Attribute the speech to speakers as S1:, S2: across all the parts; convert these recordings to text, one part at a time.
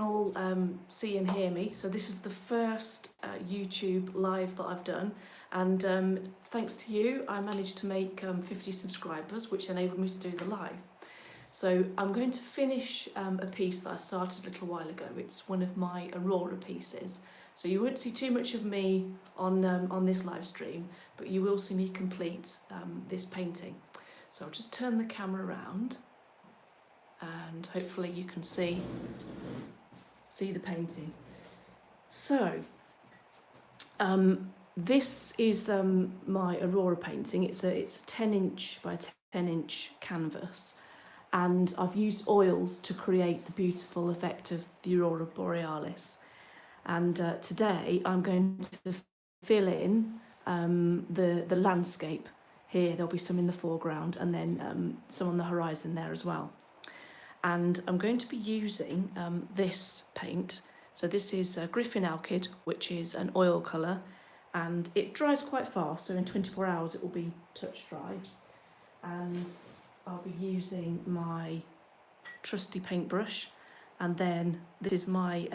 S1: all see and hear me. So this is the first YouTube live that I've done, and thanks to you I managed to make 50 subscribers, which enabled me to do the live. So I'm going to finish a piece that I started a little while ago. It's one of my Aurora pieces. So you won't see too much of me on this live stream, but you will see me complete this painting. So I'll just turn the camera around and hopefully you can see the painting. So this is my Aurora painting. It's a 10-inch by 10-inch canvas, and I've used oils to create the beautiful effect of the Aurora Borealis. And today I'm going to fill in the landscape here. There'll be some in the foreground and then some on the horizon there as well. And I'm going to be using this paint. So this is Griffin Alkyd, which is an oil colour, and it dries quite fast, so in 24 hours it will be touch dry. And I'll be using my trusty paintbrush, and then this is my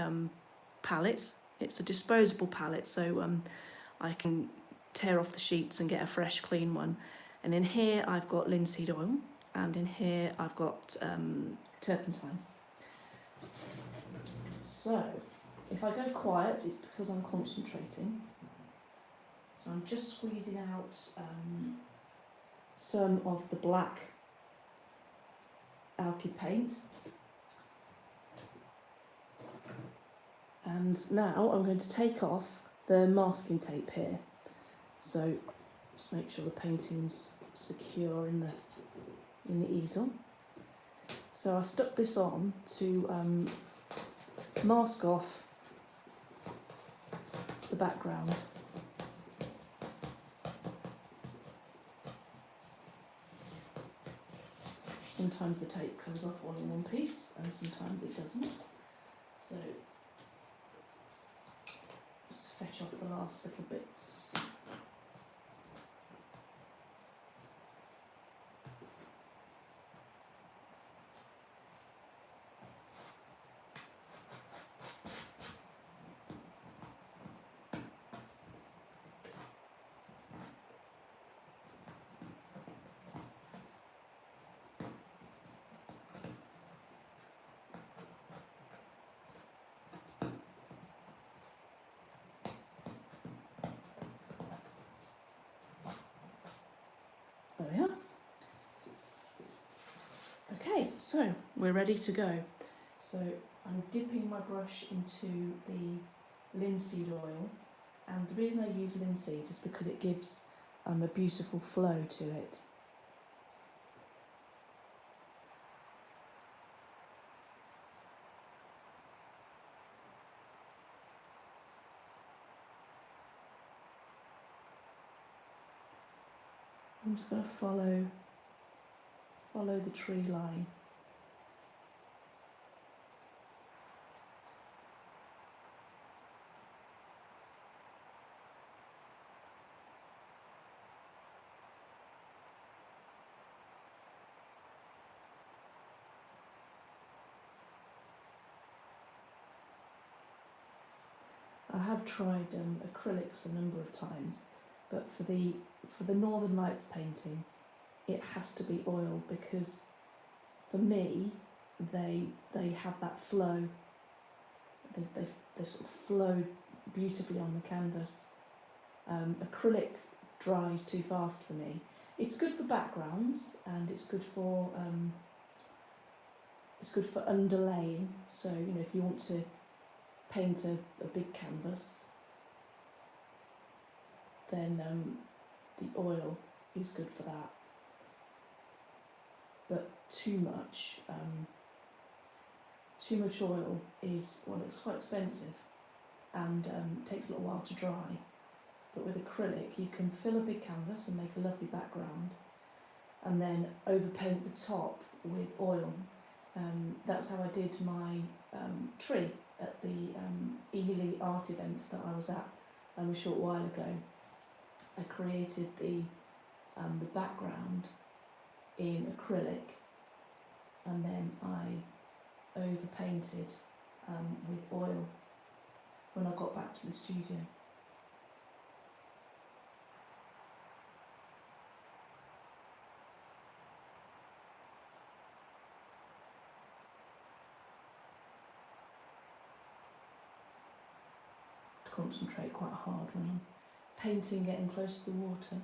S1: palette. It's a disposable palette, so I can tear off the sheets and get a fresh clean one. And in here I've got linseed oil, and in here I've got turpentine. So if I go quiet, it's because I'm concentrating. So I'm just squeezing out some of the black Alkyd paint. And now I'm going to take off the masking tape here. So just make sure the painting's secure in the easel. So I stuck this on to mask off the background. Sometimes the tape comes off all in one piece and sometimes it doesn't. So just fetch off the last little bits. There we are. Okay, so we're ready to go. So I'm dipping my brush into the linseed oil, and the reason I use linseed is because it gives a beautiful flow to it. I'm just going to follow the tree line. I have tried acrylics a number of times, but for the Northern Lights painting, it has to be oil, because for me they have that flow. They sort of flow beautifully on the canvas. Acrylic dries too fast for me. It's good for backgrounds and it's good for underlaying. So you know, if you want to paint a big canvas, then the oil is good for that. But too much oil is, well, it's quite expensive and takes a little while to dry. But with acrylic you can fill a big canvas and make a lovely background, and then overpaint the top with oil. That's how I did my tree at the Ely art event that I was at a short while ago. I created the background in acrylic, and then I overpainted oil when I got back to the studio. Concentrate quite hard when I'm painting, getting close to the water.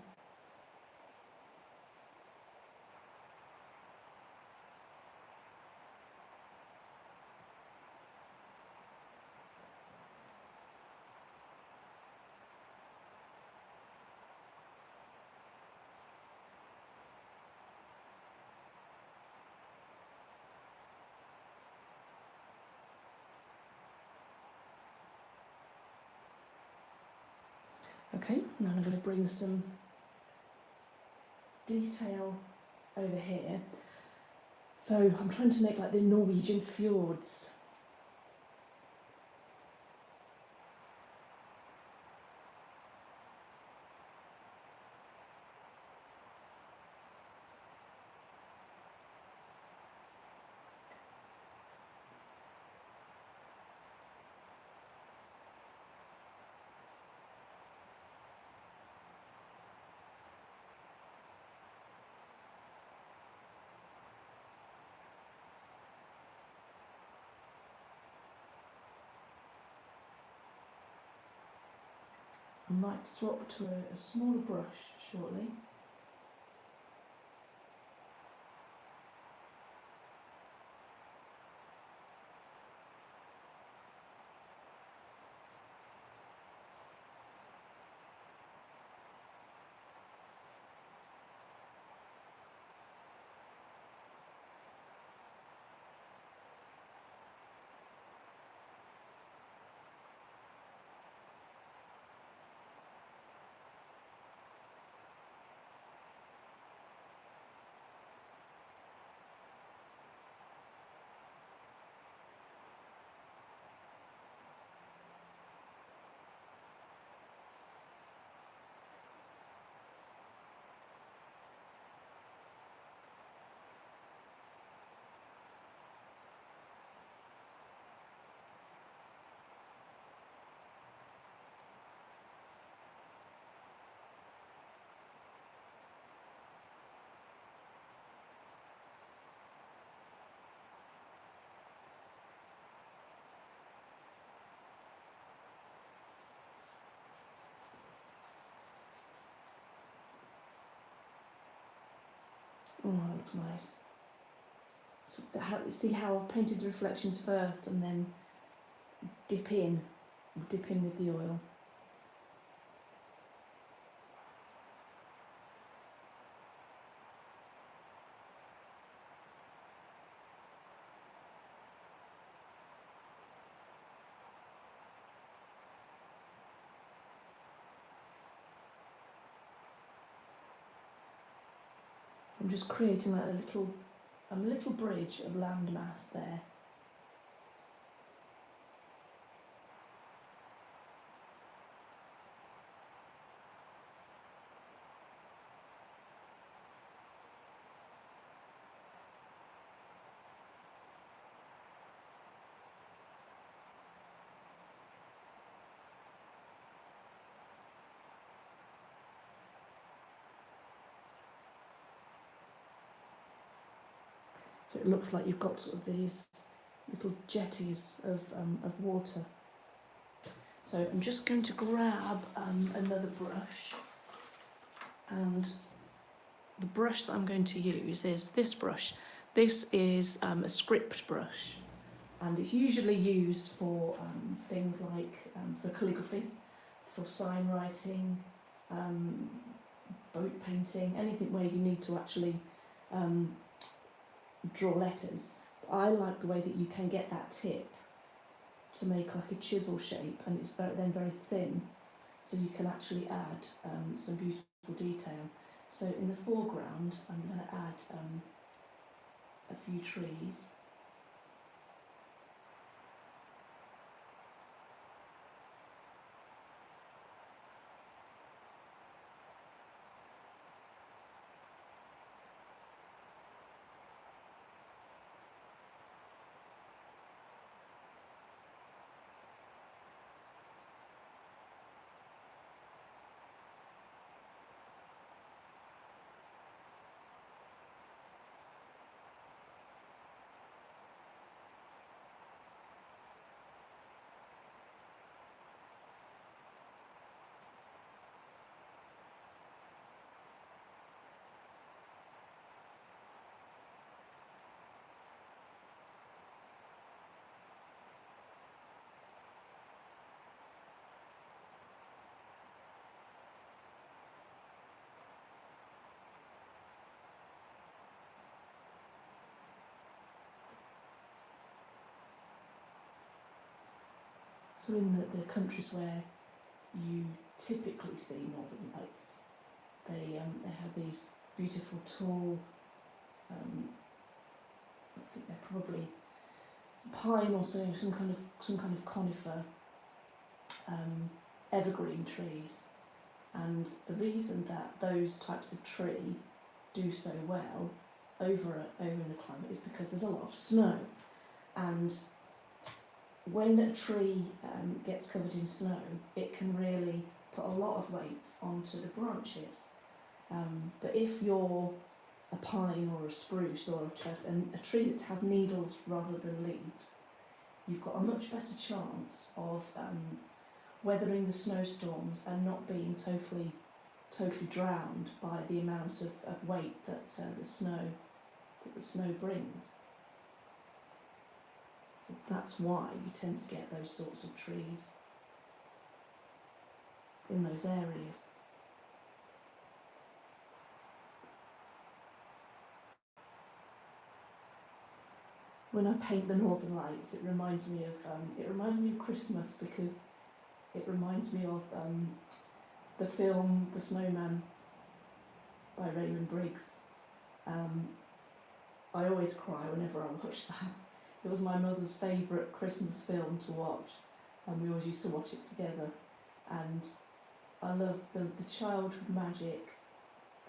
S1: Okay, now I'm going to bring some detail over here. So I'm trying to make like the Norwegian fjords. I might swap to a smaller brush shortly. Oh, that looks nice. So see how I've painted the reflections first and then dip in with the oil. I'm just creating like a little bridge of landmass there. So it looks like you've got sort of these little jetties of water. So I'm just going to grab another brush, and the brush that I'm going to use is this brush. This is a script brush, and it's usually used for things like for calligraphy, for sign writing, boat painting, anything where you need to actually draw letters. But I like the way that you can get that tip to make like a chisel shape, and it's very thin, so you can actually add some beautiful detail. So in the foreground I'm going to add a few trees. So in the countries where you typically see northern lights, they have these beautiful tall, I think they're probably pine or so, some kind of conifer, evergreen trees. And the reason that those types of tree do so well over in the climate is because there's a lot of snow, and when a tree gets covered in snow, it can really put a lot of weight onto the branches. But if you're a pine or a spruce or a tree that has needles rather than leaves, you've got a much better chance of weathering the snowstorms and not being totally drowned by the amount of weight that the snow brings. So that's why you tend to get those sorts of trees in those areas. When I paint the Northern Lights, it reminds me of Christmas, because it reminds me of the film The Snowman by Raymond Briggs. I always cry whenever I watch that. It was my mother's favourite Christmas film to watch, and we always used to watch it together. And I love the childhood magic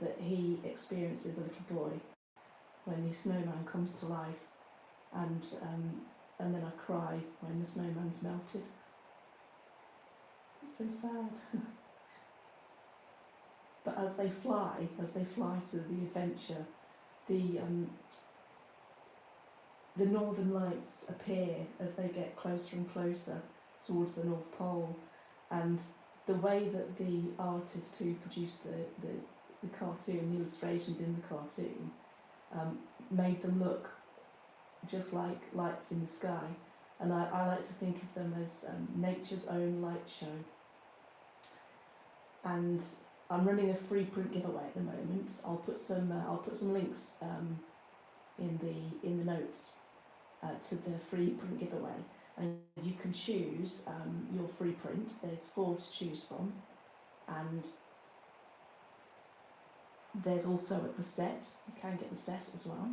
S1: that he experiences, the little boy, when the snowman comes to life. And then I cry when the snowman's melted. It's so sad. But as they fly to the adventure, the northern lights appear as they get closer and closer towards the North Pole, and the way that the artist who produced the cartoon, the illustrations in the cartoon, made them look just like lights in the sky. And I like to think of them as nature's own light show. And I'm running a free print giveaway at the moment. I'll put some links in the notes to the free print giveaway, and you can choose your free print. There's 4 to choose from, and there's also the set. You can get the set as well.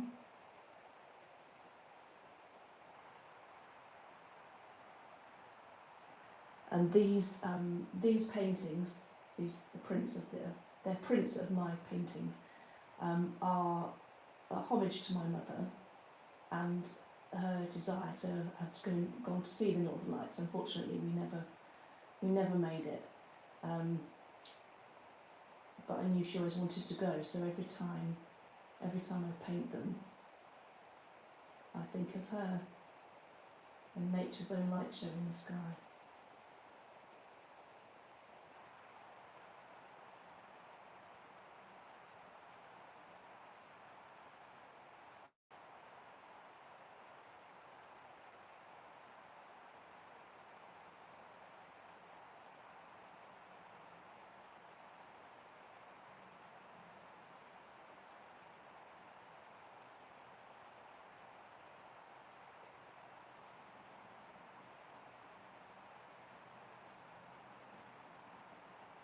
S1: And these paintings, they're prints of my paintings, are a homage to my mother and her desire to have gone to see the Northern Lights. Unfortunately, we never made it, but I knew she always wanted to go. So every time I paint them, I think of her and nature's own light show in the sky.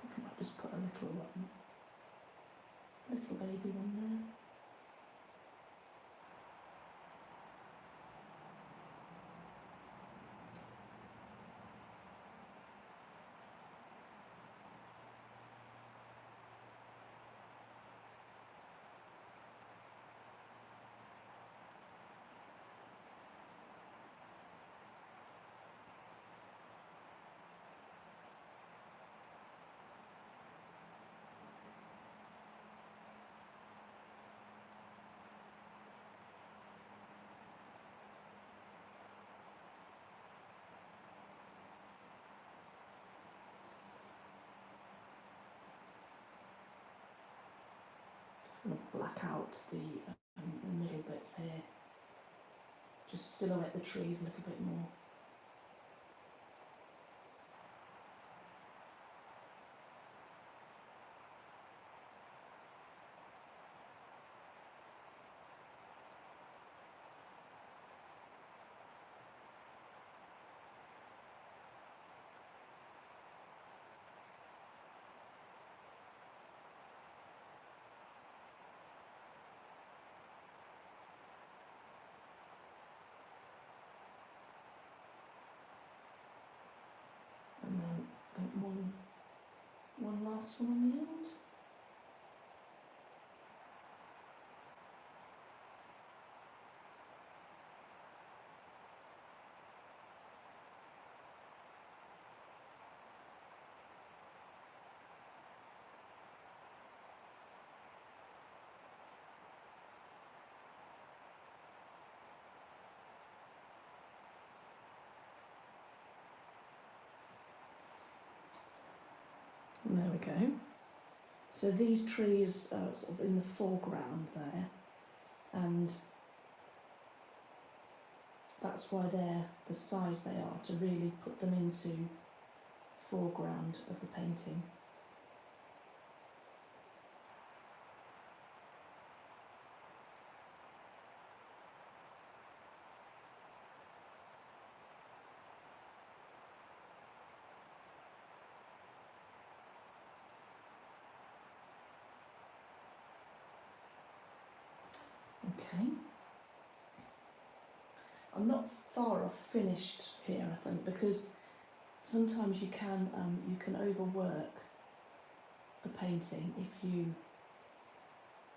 S1: I might just put a little baby one there. Just going to black out the middle bits here. Just silhouette the trees a little bit more. one last one on the end. And there we go. So these trees are sort of in the foreground there, and that's why they're the size they are, to really put them into foreground of the painting. Okay. I'm not far off finished here, I think, because sometimes you can overwork a painting if you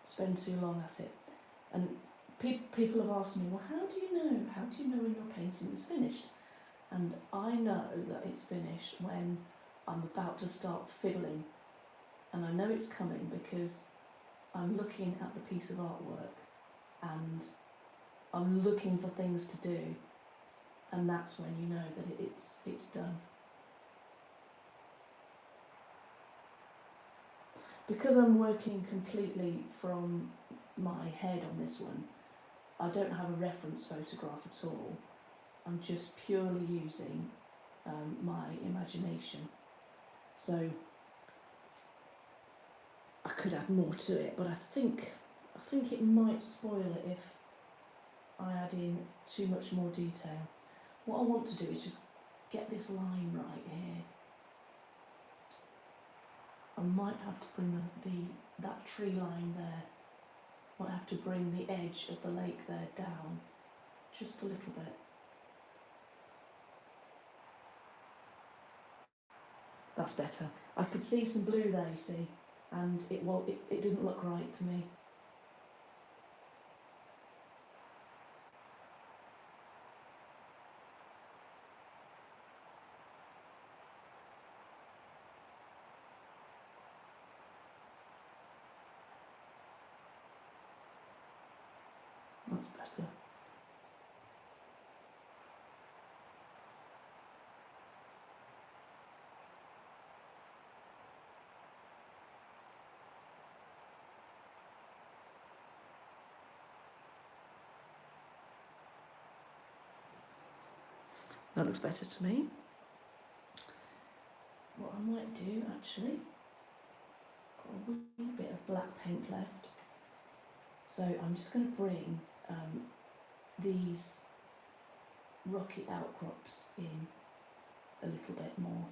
S1: spend too long at it. And people have asked me, well, how do you know? How do you know when your painting is finished? And I know that it's finished when I'm about to start fiddling, and I know it's coming because I'm looking at the piece of artwork and I'm looking for things to do, and that's when you know that it's done. Because I'm working completely from my head on this one, I don't have a reference photograph at all. I'm just purely using my imagination. So I could add more to it, but I think it might spoil it if I add in too much more detail. What I want to do is just get this line right here. I might have to bring that tree line there. Might have to bring the edge of the lake there down just a little bit. That's better. I could see some blue there, you see, and it didn't look right to me. That's better. That looks better to me. What I might do actually, got a wee bit of black paint left, so I'm just going to bring these rocky outcrops in a little bit more.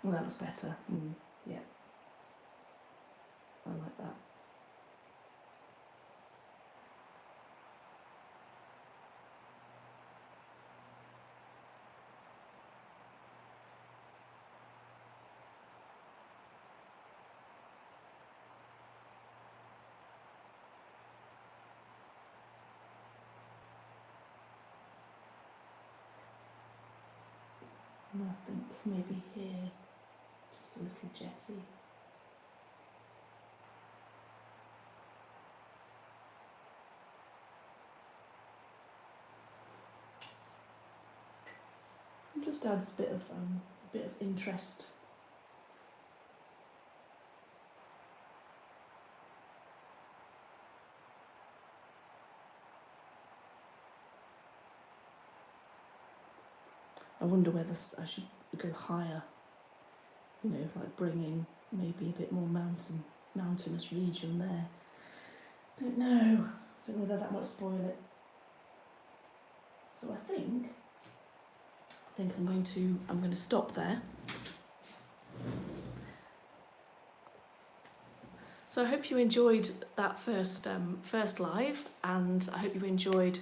S1: Well, that was better. Yeah, I like that. And I think maybe here, just a little jetty. It just adds a bit of interest. I wonder whether I should go higher, you know, like bring in maybe a bit more mountainous region there. Don't know whether that might spoil it. So I think think I'm going to stop there. So I hope you enjoyed that first live, and I hope you enjoyed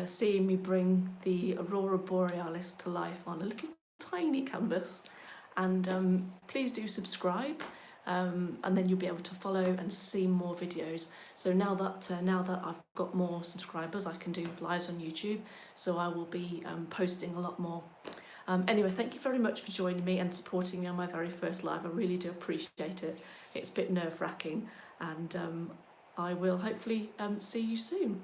S1: seeing me bring the Aurora Borealis to life on a little tiny canvas. And please do subscribe, and then you'll be able to follow and see more videos. So now that I've got more subscribers, I can do lives on YouTube, so I will be posting a lot more. Anyway, thank you very much for joining me and supporting me on my very first live. I really do appreciate it. It's a bit nerve-wracking, and I will hopefully see you soon.